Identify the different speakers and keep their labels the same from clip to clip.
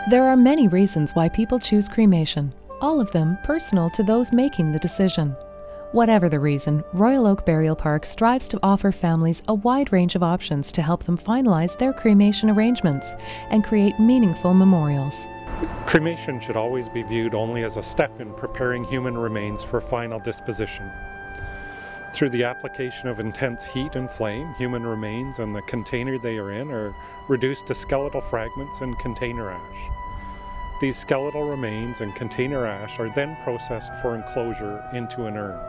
Speaker 1: There are many reasons why people choose cremation, all of them personal to those making the decision. Whatever the reason, Royal Oak Burial Park strives to offer families a wide range of options to help them finalize their cremation arrangements and create meaningful memorials.
Speaker 2: Cremation should always be viewed only as a step in preparing human remains for final disposition. Through the application of intense heat and flame, human remains and the container they are in are reduced to skeletal fragments and container ash. These skeletal remains and container ash are then processed for enclosure into an urn.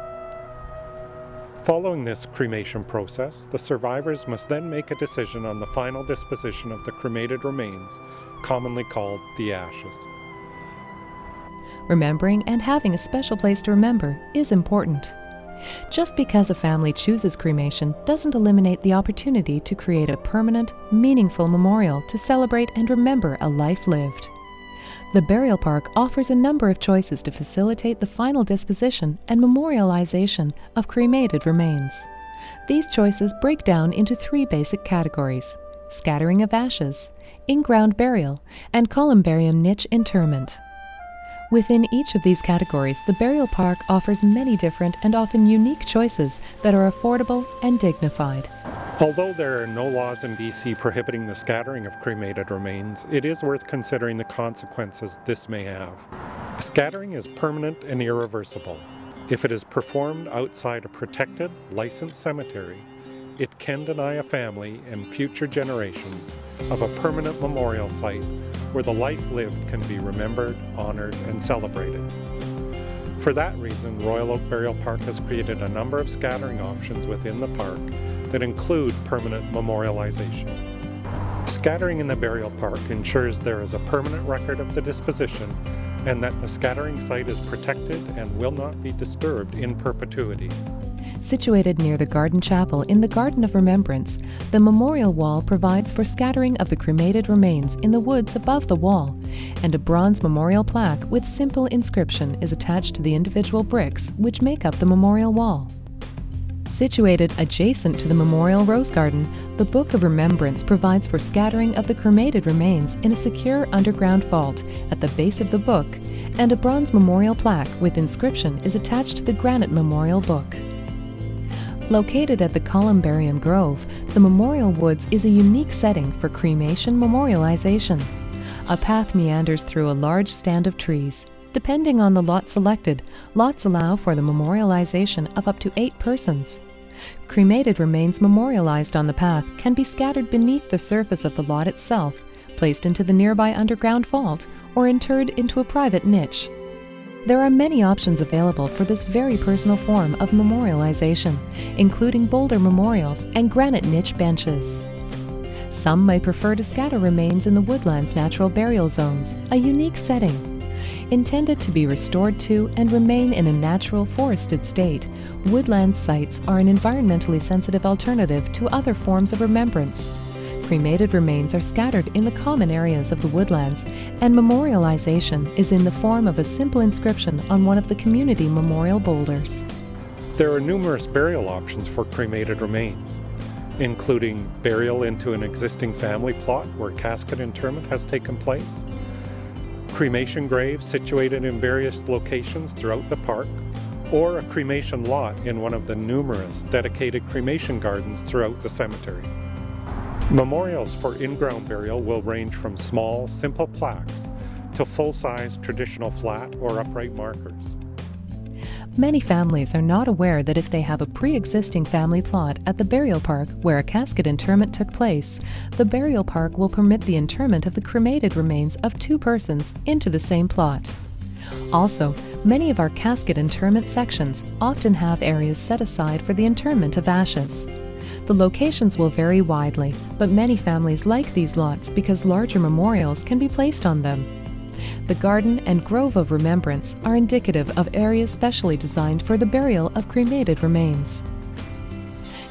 Speaker 2: Following this cremation process, the survivors must then make a decision on the final disposition of the cremated remains, commonly called the ashes.
Speaker 1: Remembering and having a special place to remember is important. Just because a family chooses cremation doesn't eliminate the opportunity to create a permanent, meaningful memorial to celebrate and remember a life lived. The burial park offers a number of choices to facilitate the final disposition and memorialization of cremated remains. These choices break down into three basic categories: scattering of ashes, in-ground burial, and columbarium niche interment. Within each of these categories, the burial park offers many different and often unique choices that are affordable and dignified.
Speaker 2: Although there are no laws in BC prohibiting the scattering of cremated remains, it is worth considering the consequences this may have. Scattering is permanent and irreversible. If it is performed outside a protected, licensed cemetery, it can deny a family and future generations of a permanent memorial site where the life lived can be remembered, honored, and celebrated. For that reason, Royal Oak Burial Park has created a number of scattering options within the park that include permanent memorialization. Scattering in the burial park ensures there is a permanent record of the disposition and that the scattering site is protected and will not be disturbed in perpetuity.
Speaker 1: Situated near the Garden Chapel in the Garden of Remembrance, the memorial wall provides for scattering of the cremated remains in the woods above the wall, and a bronze memorial plaque with simple inscription is attached to the individual bricks which make up the memorial wall. Situated adjacent to the Memorial Rose Garden, the Book of Remembrance provides for scattering of the cremated remains in a secure underground vault at the base of the book, and a bronze memorial plaque with inscription is attached to the granite memorial book. Located at the Columbarium Grove, the Memorial Woods is a unique setting for cremation memorialization. A path meanders through a large stand of trees. Depending on the lot selected, lots allow for the memorialization of up to 8 persons. Cremated remains memorialized on the path can be scattered beneath the surface of the lot itself, placed into the nearby underground vault, or interred into a private niche. There are many options available for this very personal form of memorialization, including boulder memorials and granite niche benches. Some may prefer to scatter remains in the woodland's natural burial zones, a unique setting. Intended to be restored to and remain in a natural forested state, woodland sites are an environmentally sensitive alternative to other forms of remembrance. Cremated remains are scattered in the common areas of the woodlands, and memorialization is in the form of a simple inscription on one of the community memorial boulders.
Speaker 2: There are numerous burial options for cremated remains, including burial into an existing family plot where casket interment has taken place, cremation graves situated in various locations throughout the park, or a cremation lot in one of the numerous dedicated cremation gardens throughout the cemetery. Memorials for in-ground burial will range from small, simple plaques to full-size traditional flat or upright markers.
Speaker 1: Many families are not aware that if they have a pre-existing family plot at the burial park where a casket interment took place, the burial park will permit the interment of the cremated remains of 2 persons into the same plot. Also, many of our casket interment sections often have areas set aside for the interment of ashes. The locations will vary widely, but many families like these lots because larger memorials can be placed on them. The Garden and Grove of Remembrance are indicative of areas specially designed for the burial of cremated remains.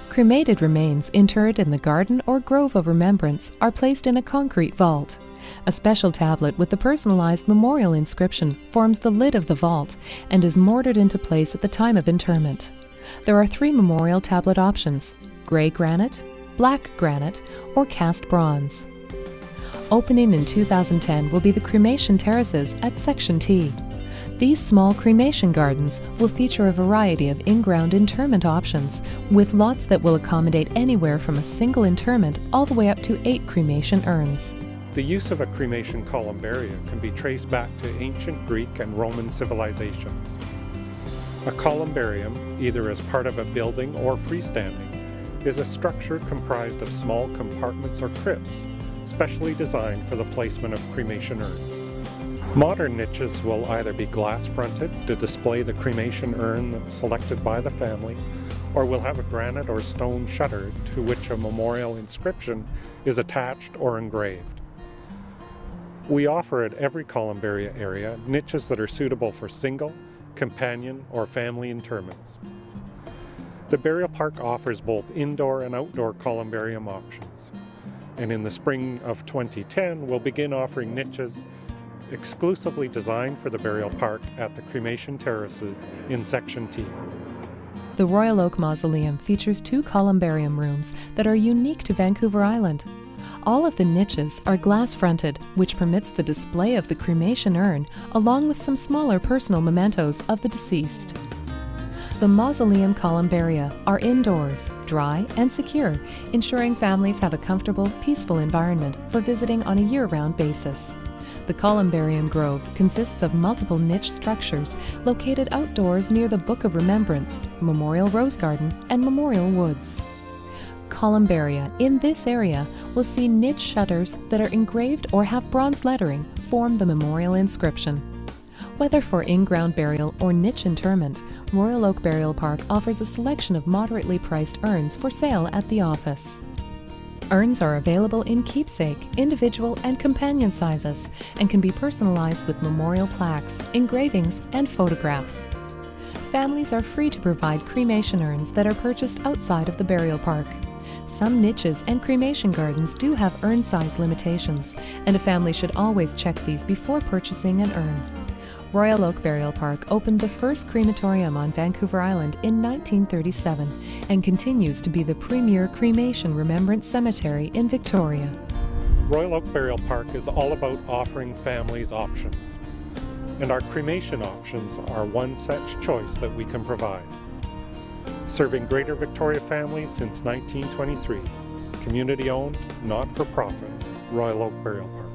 Speaker 1: Cremated remains interred in the Garden or Grove of Remembrance are placed in a concrete vault. A special tablet with the personalized memorial inscription forms the lid of the vault and is mortared into place at the time of interment. There are 3 memorial tablet options: gray granite, black granite, or cast bronze. Opening in 2010 will be the cremation terraces at Section T. These small cremation gardens will feature a variety of in-ground interment options, with lots that will accommodate anywhere from a single interment all the way up to 8 cremation urns.
Speaker 2: The use of a cremation columbaria can be traced back to ancient Greek and Roman civilizations. A columbarium, either as part of a building or freestanding, is a structure comprised of small compartments or crypts, specially designed for the placement of cremation urns. Modern niches will either be glass-fronted to display the cremation urn selected by the family, or will have a granite or stone shutter to which a memorial inscription is attached or engraved. We offer at every columbaria area niches that are suitable for single, companion, or family interments. The burial park offers both indoor and outdoor columbarium options, and in the spring of 2010 we'll begin offering niches exclusively designed for the burial park at the cremation terraces in Section T.
Speaker 1: The Royal Oak Mausoleum features 2 columbarium rooms that are unique to Vancouver Island. All of the niches are glass-fronted, which permits the display of the cremation urn along with some smaller personal mementos of the deceased. The mausoleum columbaria are indoors, dry and secure, ensuring families have a comfortable, peaceful environment for visiting on a year-round basis. The columbarium grove consists of multiple niche structures located outdoors near the Book of Remembrance, Memorial Rose Garden, and Memorial Woods. Columbaria in this area will see niche shutters that are engraved or have bronze lettering form the memorial inscription. Whether for in-ground burial or niche interment, Royal Oak Burial Park offers a selection of moderately priced urns for sale at the office. Urns are available in keepsake, individual, and companion sizes and can be personalized with memorial plaques, engravings, and photographs. Families are free to provide cremation urns that are purchased outside of the burial park. Some niches and cremation gardens do have urn size limitations, and a family should always check these before purchasing an urn. Royal Oak Burial Park opened the first crematorium on Vancouver Island in 1937 and continues to be the premier cremation remembrance cemetery in Victoria.
Speaker 2: Royal Oak Burial Park is all about offering families options, and our cremation options are one such choice that we can provide. Serving Greater Victoria families since 1923, community-owned, not-for-profit, Royal Oak Burial Park.